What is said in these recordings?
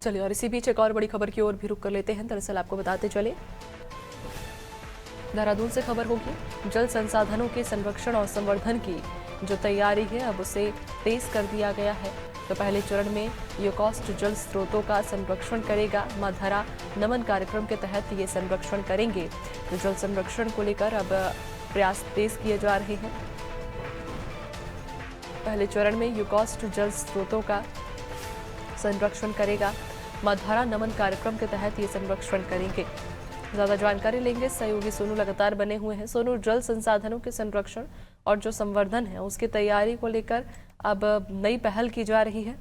चलिए और इसी बीच एक और बड़ी खबर की ओर भी रुक कर लेते हैं। दरअसल आपको बताते चले, देहरादून से खबर होगी, जल संसाधनों के संरक्षण और संवर्धन की जो तैयारी है अब उसे तेज कर दिया गया है। तो पहले चरण में यूकॉस्ट जल स्रोतों का संरक्षण करेगा। मां धरा नमन कार्यक्रम के तहत ये संरक्षण करेंगे। तो जल संरक्षण को लेकर अब प्रयास तेज किए जा रहे हैं। पहले चरण में यूकॉस्ट जल स्रोतों का संरक्षण करेगा। मां धरा नमन कार्यक्रम के तहत ये संरक्षण करेंगे। ज्यादा जानकारी लेंगे, सहयोगी सोनू लगातार बने हुए हैं। सोनू, जल संसाधनों के संरक्षण और जो संवर्धन है उसकी तैयारी को लेकर अब नई पहल की जा रही है।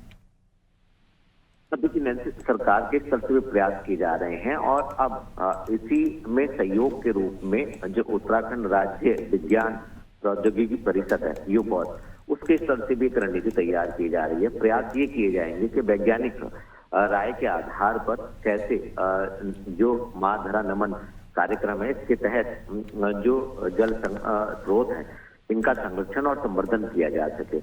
देखिए नैन्सी, सरकार के स्तर से भी प्रयास किए जा रहे हैं और अब इसी में सहयोग के रूप में जो उत्तराखंड राज्य विज्ञान प्रौद्योगिकी परिषद है यूकॉस, उसके स्तर से भी एक रणनीति तैयार की जा रही है। प्रयास ये किए जाएंगे कि वैज्ञानिक राय के आधार पर कैसे जो मां धरा नमन कार्यक्रम है इसके तहत जो जल स्रोत है इनका संरक्षण और संवर्धन किया जा सके।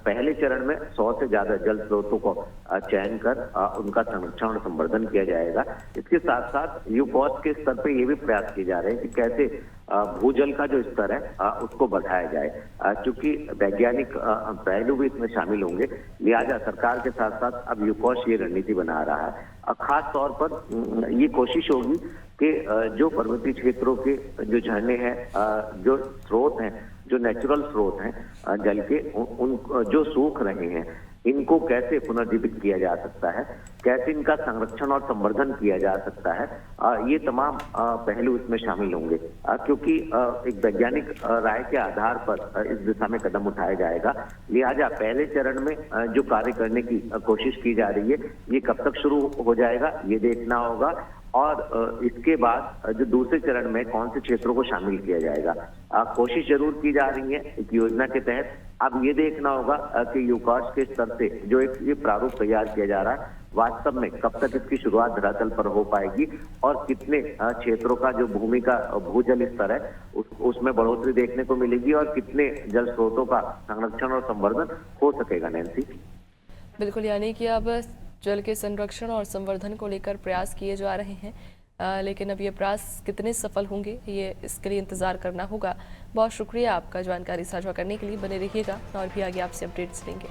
पहले चरण में 100 से ज्यादा जल स्रोतों को चयन कर उनका संरक्षण और संवर्धन किया जाएगा। इसके साथ साथ यूकॉस के स्तर पे ये भी प्रयास किए जा रहे हैं कि कैसे भूजल का जो स्तर है उसको बढ़ाया जाए, क्योंकि वैज्ञानिक पहलू भी इसमें शामिल होंगे। लिहाजा सरकार के साथ साथ अब यूकॉस ये रणनीति बना रहा है। खास तौर पर ये कोशिश होगी कि जो पर्वतीय क्षेत्रों के जो झरने हैं, जो स्रोत हैं, जो नेचुरल स्रोत हैं जल के, उन जो सूख रहे हैं इनको कैसे पुनर्जीवित किया जा सकता है, कैसे इनका संरक्षण और संवर्धन किया जा सकता है, ये तमाम पहलू इसमें शामिल होंगे। क्योंकि एक वैज्ञानिक राय के आधार पर इस दिशा में कदम उठाया जाएगा। लिहाजा पहले चरण में जो कार्य करने की कोशिश की जा रही है ये कब तक शुरू हो जाएगा ये देखना होगा और इसके बाद जो दूसरे चरण में कौन से क्षेत्रों को शामिल किया जाएगा, कोशिश जरूर की जा रही है एक योजना के तहत। अब ये देखना होगा कि यूकॉस के स्तर से जो एक ये प्रारूप तैयार किया जा रहा है वास्तव में कब तक इसकी शुरुआत धरातल पर हो पाएगी और कितने क्षेत्रों का जो भूमि का भूजल स्तर है उसमें बढ़ोतरी देखने को मिलेगी और कितने जल स्रोतों का संरक्षण और संवर्धन हो सकेगा। नैन्सी, बिल्कुल, यानी कि अब जल के संरक्षण और संवर्धन को लेकर प्रयास किए जा रहे हैं, लेकिन अब ये प्रयास कितने सफल होंगे ये इसके लिए इंतजार करना होगा। बहुत शुक्रिया आपका जानकारी साझा करने के लिए। बने रहिएगा और भी आगे आपसे अपडेट्स लेंगे।